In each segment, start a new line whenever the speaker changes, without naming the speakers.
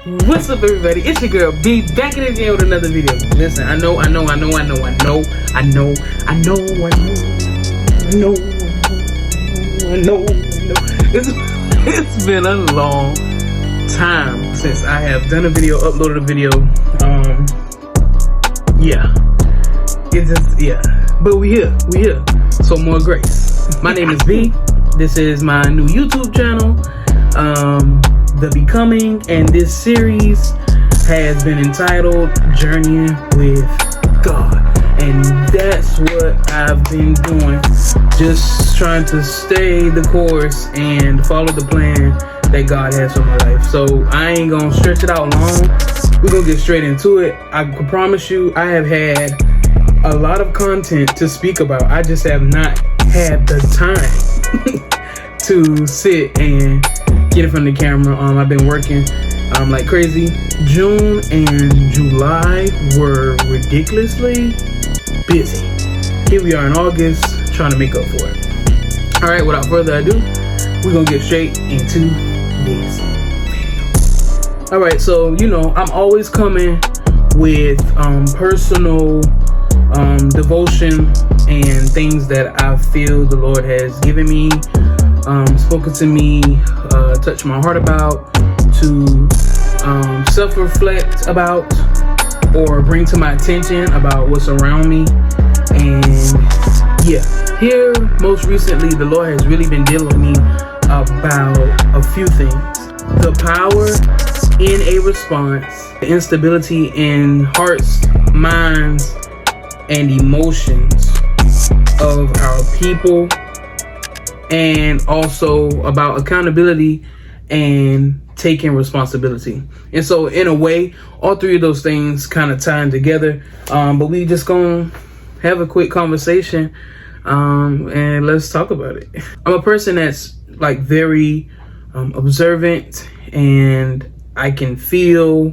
What's up, everybody? It's your girl B, back in again with another video. Listen, I know. It's been a long time since I have done a video, uploaded a video. But we here. So more grace. My name is B. This is my new YouTube channel, The Becoming, and this series has been entitled Journeying with God. And that's what I've been doing, just trying to stay the course and follow the plan that God has for my life. So I ain't gonna stretch it out long. We're gonna get straight into it. I can promise you I have had a lot of content to speak about. I just have not had the time to sit and get in front of the camera. I've been working like crazy. June and July were ridiculously busy. Here we are in August, trying to make up for it. All right, without further ado, we're gonna get straight into this video. All right, so I'm always coming with personal devotion and things that I feel the Lord has given me, spoken to me, touched my heart about, to self-reflect about, or bring to my attention about what's around me. And here most recently the Lord has really been dealing with me about a few things: the power in a response, the instability in hearts, minds, and emotions of our people, and also about accountability and taking responsibility. And so in a way, all three of those things kind of tying together, but we just gonna have a quick conversation and let's talk about it. I'm a person that's like very observant, and I can feel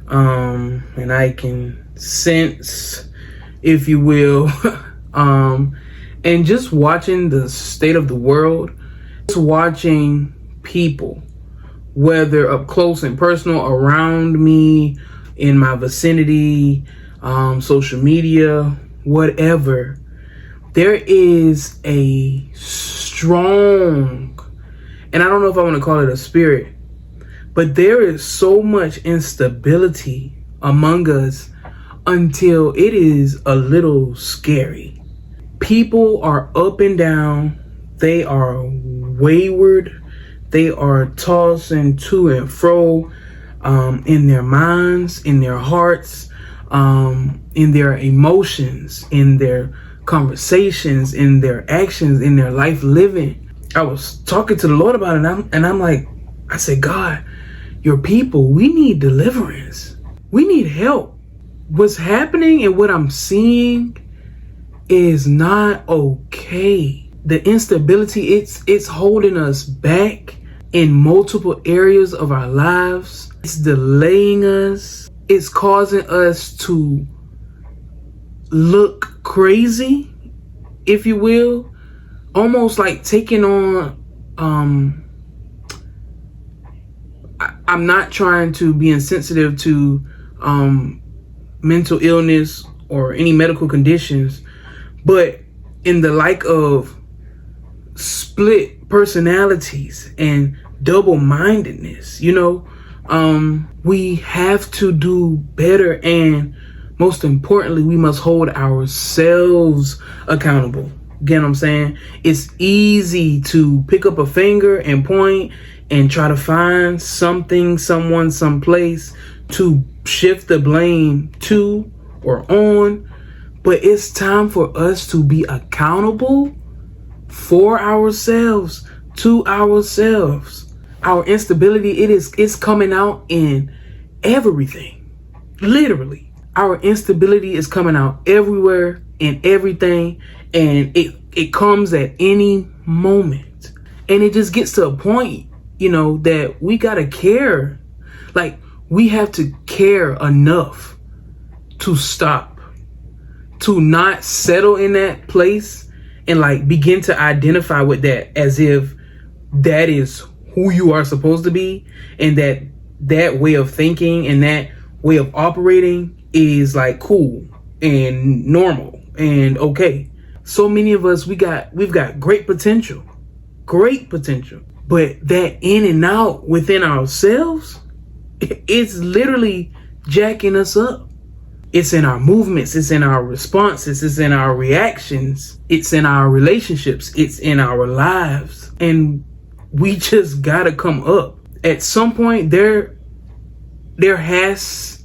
and I can sense, if you will, and just watching the state of the world, just watching people, whether up close and personal around me, in my vicinity, social media, whatever, there is a strong, and I don't know if I want to call it a spirit, but there is so much instability among us until it is a little scary. People are up and down. They are wayward. They are tossing to and fro in their minds, in their hearts, in their emotions, in their conversations, in their actions, in their life living. I was talking to the Lord about it, and I'm like, I said, God, your people, we need deliverance. We need help. What's happening and what I'm seeing is not okay. The instability, it's holding us back in multiple areas of our lives. It's delaying us. It's causing us to look crazy, if you will, almost like taking on, I'm not trying to be insensitive to mental illness or any medical conditions, but in the like of split personalities and double-mindedness, we have to do better, and most importantly, we must hold ourselves accountable. Again, I'm saying it's easy to pick up a finger and point and try to find something, someone, someplace to shift the blame to or on, but it's time for us to be accountable for ourselves, to ourselves. Our instability, it's coming out in everything. Literally, our instability is coming out everywhere, in everything, and it comes at any moment. And it just gets to a point, that we gotta care. Like, we have to care enough to stop, to not settle in that place and like begin to identify with that as if that is who you are supposed to be, and that that way of thinking and that way of operating is like cool and normal and okay. So many of us, we've got great potential, but that in and out within ourselves, it's literally jacking us up. It's in our movements, it's in our responses, it's in our reactions, it's in our relationships, it's in our lives. And we just gotta come up. At some point, there has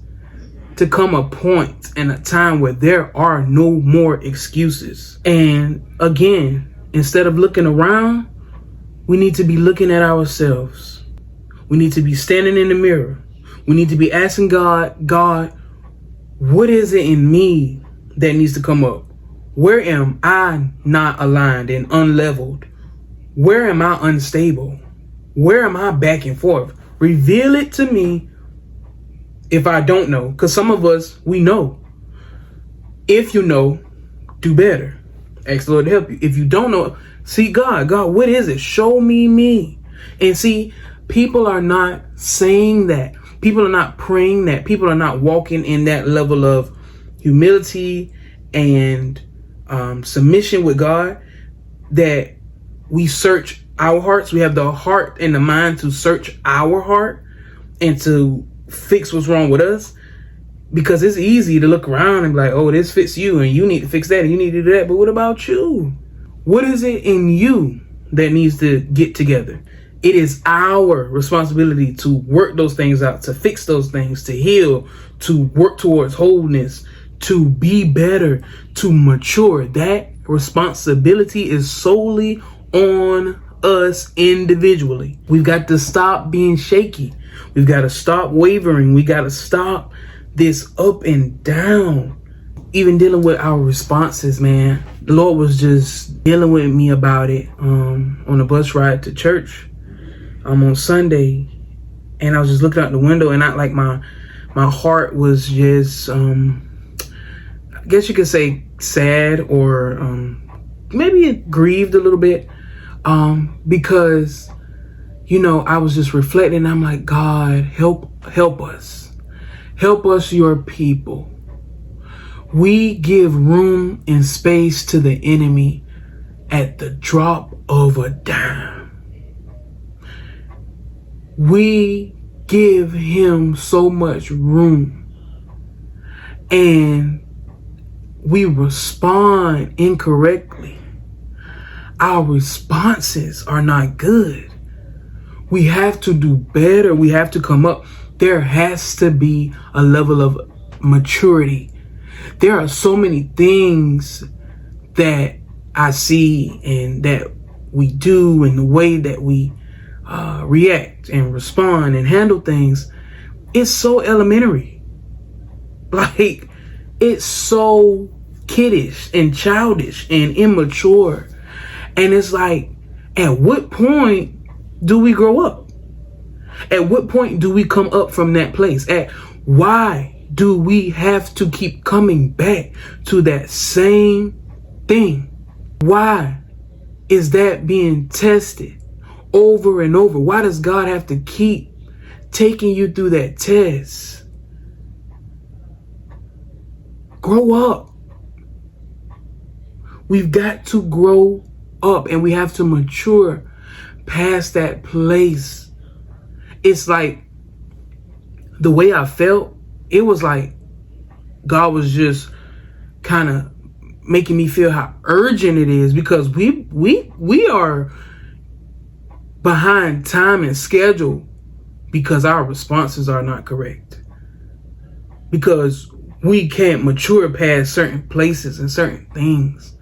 to come a point and a time where there are no more excuses. And again, instead of looking around, we need to be looking at ourselves. We need to be standing in the mirror. We need to be asking God, what is it in me that needs to come up? Where am I not aligned and unleveled? Where am I unstable? Where am I back and forth? Reveal it to me if I don't know. Because some of us, we know. If you know, do better. Ask the Lord to help you. If you don't know, see God, what is it? Show me. And see, people are not saying that. People are not praying that. People are not walking in that level of humility and submission with God, that we search our hearts. We have the heart and the mind to search our heart and to fix what's wrong with us. Because it's easy to look around and be like, oh, this fits you and you need to fix that and you need to do that. But what about you? What is it in you that needs to get together? It is our responsibility to work those things out, to fix those things, to heal, to work towards wholeness, to be better, to mature. That responsibility is solely on us individually. We've got to stop being shaky. We've got to stop wavering. We got to stop this up and down. Even dealing with our responses, man. The Lord was just dealing with me about it on a bus ride to church on Sunday, and I was just looking out the window, and my heart was just I guess you could say sad, or maybe it grieved a little bit, because I was just reflecting. I'm like, God, help us, your people. We give room and space to the enemy at the drop of a dime. We give him so much room, and we respond incorrectly. Our responses are not good. We have to do better. We have to come up. There has to be a level of maturity. There are so many things that I see and that we do, and the way that we react and respond and handle things, it's so elementary. Like, it's so kiddish and childish and immature. And it's like, at what point do we grow up? At what point do we come up from that place? Why do we have to keep coming back to that same thing? Why is that being tested over and over? Why does God have to keep taking you through that test? Grow up. We've got to grow up, and we have to mature past that place. It's like, the way I felt, it was like God was just kind of making me feel how urgent it is, because we are behind time and schedule because our responses are not correct, because we can't mature past certain places and certain things.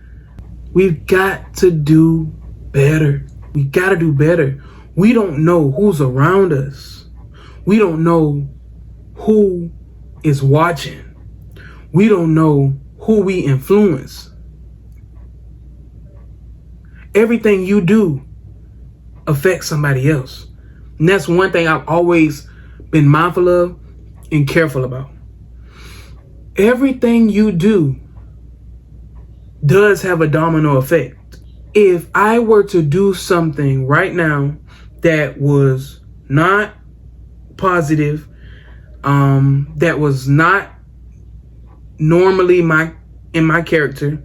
We've got to do better. We got to do better. We don't know who's around us. We don't know who is watching. We don't know who we influence. Everything you do affects somebody else. And that's one thing I've always been mindful of and careful about. Everything you do does have a domino effect. If I were to do something right now that was not positive, that was not normally in my character,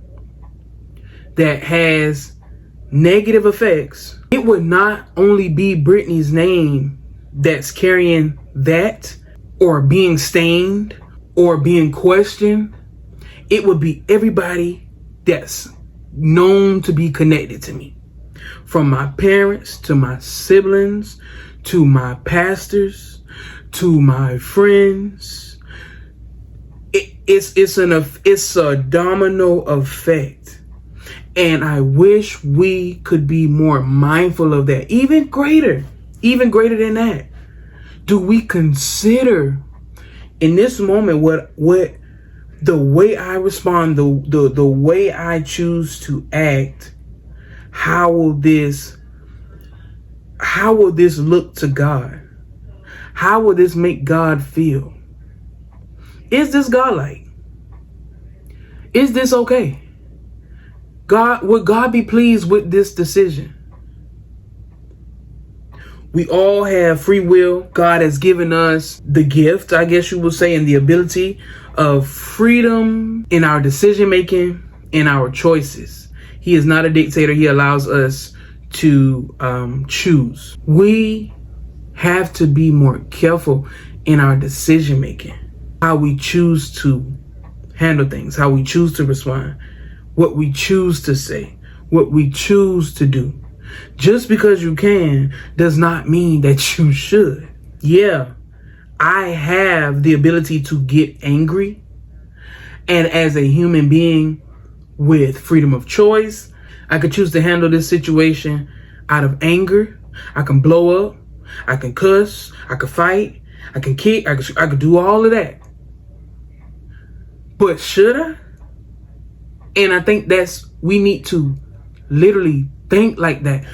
that has negative effects, it would not only be Brittany's name that's carrying that, or being stained, or being questioned. It would be everybody that's known to be connected to me, from my parents to my siblings to my pastors to my friends. It's a domino effect, and I wish we could be more mindful of that. Even greater than that. Do we consider in this moment what the way I respond, the way I choose to act, how will this look to God? How will this make God feel? Is this godlike? Is this okay? Would God be pleased with this decision? We all have free will. God has given us the gift, I guess you would say, and the ability of freedom in our decision making, in our choices. He is not a dictator. He allows us to choose. We have to be more careful in our decision making, how we choose to handle things, how we choose to respond, what we choose to say, what we choose to do. Just because you can does not mean that you should. Yeah, I have the ability to get angry. And as a human being with freedom of choice, I could choose to handle this situation out of anger. I can blow up. I can cuss. I can fight. I can kick. I could do all of that. But should I? And I think we need to literally think like that.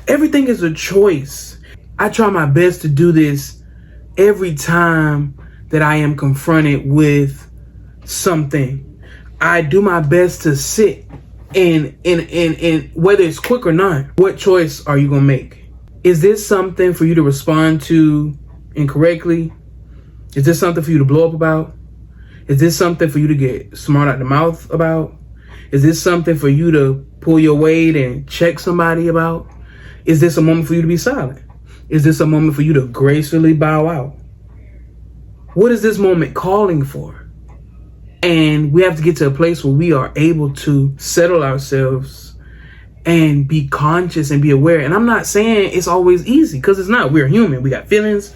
Everything is a choice. I try my best to do this every time that I am confronted with something. I do my best to sit and whether it's quick or not, what choice are you gonna make? Is this something for you to respond to incorrectly? Is this something for you to blow up about? Is this something for you to get smart out the mouth about? Is this something for you to pull your weight and check somebody about? Is this a moment for you to be silent? Is this a moment for you to gracefully bow out? What is this moment calling for? And we have to get to a place where we are able to settle ourselves and be conscious and be aware. And I'm not saying it's always easy, because it's not. We're human. We got feelings,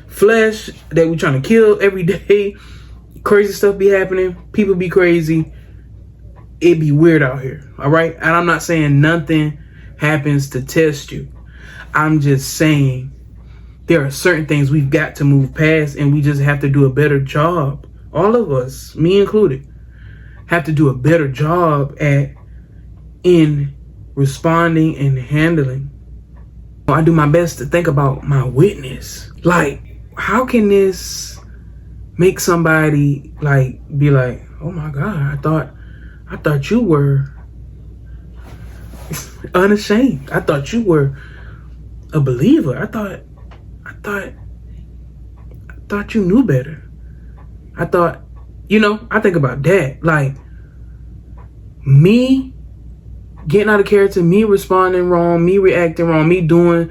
flesh that we're trying to kill every day. Crazy stuff be happening. People be crazy. It be weird out here. All right. And I'm not saying nothing happens to test you. I'm just saying there are certain things we've got to move past, and we just have to do a better job. All of us, me included, have to do a better job in responding and handling. I do my best to think about my witness. Like, how can this make somebody be like, oh my God, I thought you were unashamed. I thought you were a believer. I thought you knew better. I thought, I think about that. Like, me getting out of character, me responding wrong, me reacting wrong, me doing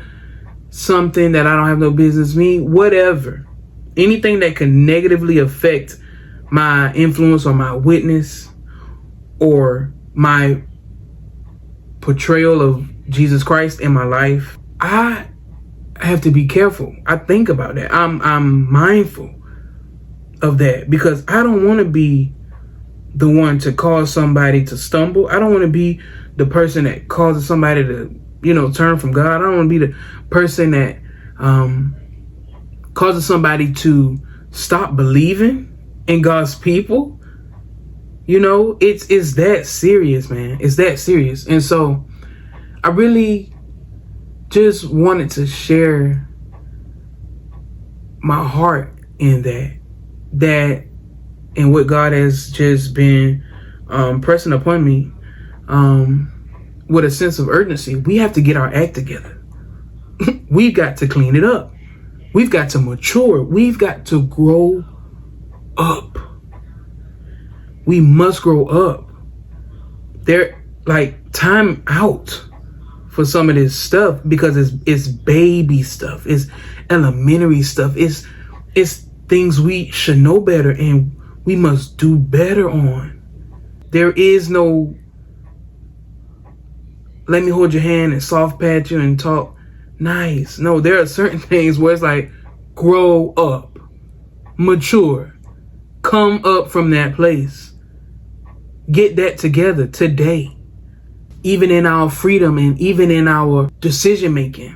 something that I don't have no business, me, whatever. Anything that can negatively affect my influence or my witness or my portrayal of Jesus Christ in my life, I have to be careful. I think about that. I'm mindful of that, because I don't want to be the one to cause somebody to stumble. I don't want to be the person that causes somebody to, turn from God. I don't want to be the person that causes somebody to stop believing in God's people. It's that serious, man. It's that serious. And so I really just wanted to share my heart in that and what God has just been pressing upon me with a sense of urgency. We have to get our act together. We've got to clean it up. We've got to mature. We've got to grow up. We must grow up. There, like, time out for some of this stuff, because it's baby stuff. It's elementary stuff. It's things we should know better and we must do better on. There is no let me hold your hand and soft pat you and talk nice. No, there are certain things where it's like, grow up, mature, come up from that place. Get that together today. Even in our freedom and even in our decision making,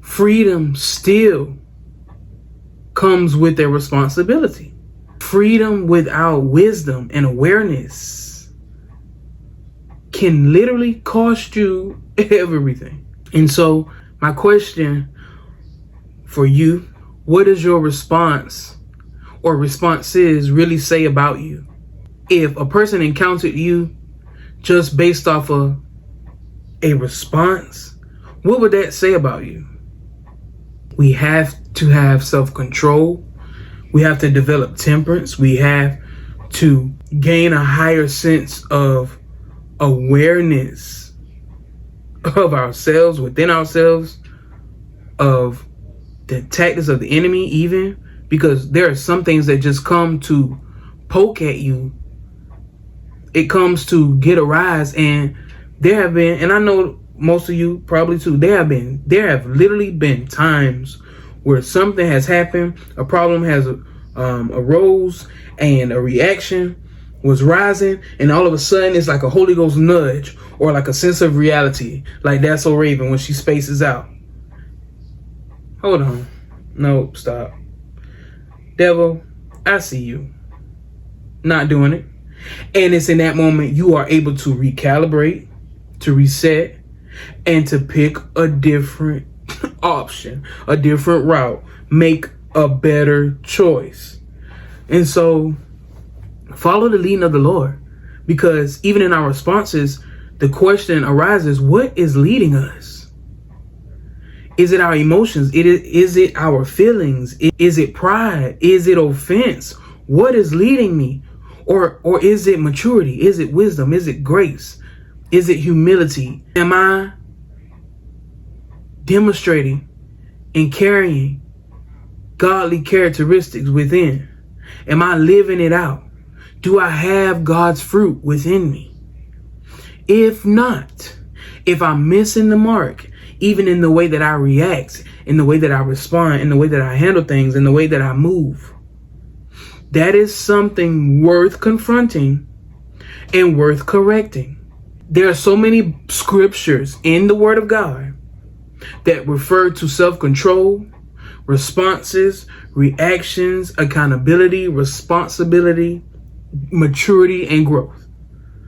freedom still comes with a responsibility. Freedom without wisdom and awareness can literally cost you everything. And so my question for you, what does your response or responses really say about you? If a person encountered you just based off of a response, what would that say about you? We have to have self-control. We have to develop temperance. We have to gain a higher sense of awareness of ourselves, within ourselves, of the tactics of the enemy even, because there are some things that just come to poke at you. It comes to get a rise, and there have been, and I know most of you probably too, there have literally been times where something has happened, a problem has arose, and a reaction was rising, and all of a sudden it's like a Holy Ghost nudge or like a sense of reality, like That's So Raven when she spaces out. Hold on. No, stop. Devil, I see you. Not doing it. And it's in that moment you are able to recalibrate, to reset, and to pick a different option, a different route, make a better choice. And so follow the leading of the Lord, because even in our responses, the question arises, what is leading us? Is it our emotions? Is it our feelings? Is it pride? Is it offense? What is leading me? Or is it maturity? Is it wisdom? Is it grace? Is it humility? Am I demonstrating and carrying godly characteristics within? Am I living it out? Do I have God's fruit within me? If not, if I'm missing the mark, even in the way that I react, in the way that I respond, in the way that I handle things, in the way that I move, that is something worth confronting and worth correcting. There are so many scriptures in the Word of God that refer to self-control, responses, reactions, accountability, responsibility, maturity, and growth.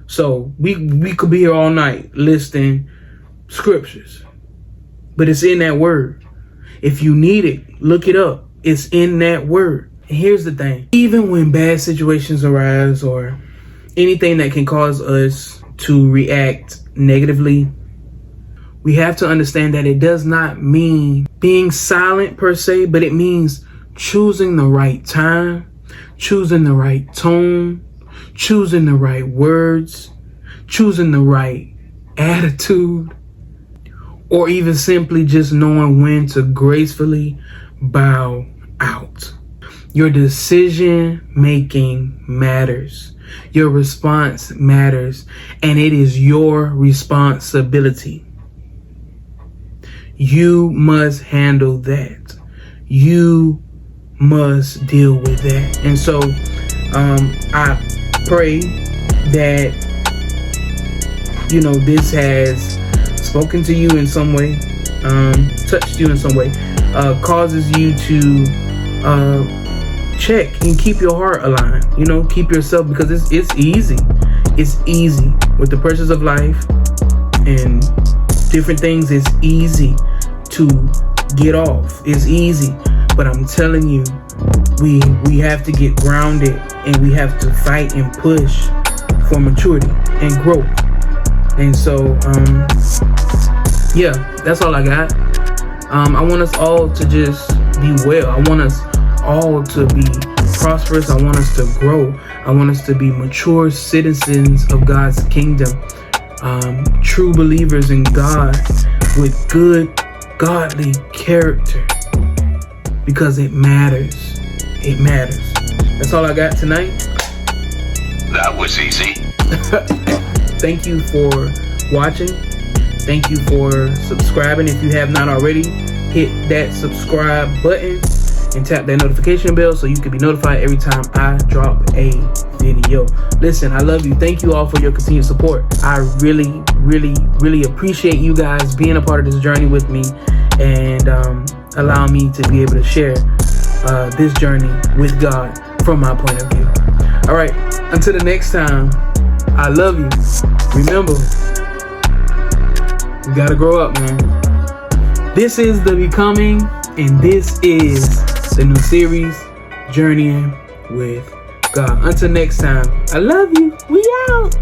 So we could be here all night listing scriptures, but it's in that word. If you need it, look it up. It's in that word. And here's the thing. Even when bad situations arise or anything that can cause us to react negatively, we have to understand that it does not mean being silent per se, but it means choosing the right time, choosing the right tone, choosing the right words, choosing the right attitude, or even simply just knowing when to gracefully bow out. Your decision making matters. Your response matters, and it is your responsibility. You must handle that. You must deal with that. And so I pray that, this has spoken to you in some way, touched you in some way, causes you to check and keep your heart aligned, keep yourself, because it's easy. It's easy with the pressures of life and different things. It's easy to get off. It's easy, but I'm telling you, we have to get grounded, and we have to fight and push for maturity and growth. And so, that's all I got. I want us all to just be well. I want us all to be prosperous. I want us to grow. I want us to be mature citizens of God's kingdom, true believers in God with good, godly character, because it matters. It matters. That's all I got tonight.
That was easy.
Thank you for watching. Thank you for subscribing. If you have not already, hit that subscribe button and tap that notification bell so you can be notified every time I drop a video. Listen, I love you. Thank you all for your continued support. I really, really, really appreciate you guys being a part of this journey with me and allowing me to be able to share this journey with God from my point of view. All right, until the next time, I love you. Remember, we gotta grow up, man. This is The Becoming, and this is the new series, Journeying with God. Until next time, I love you. We out.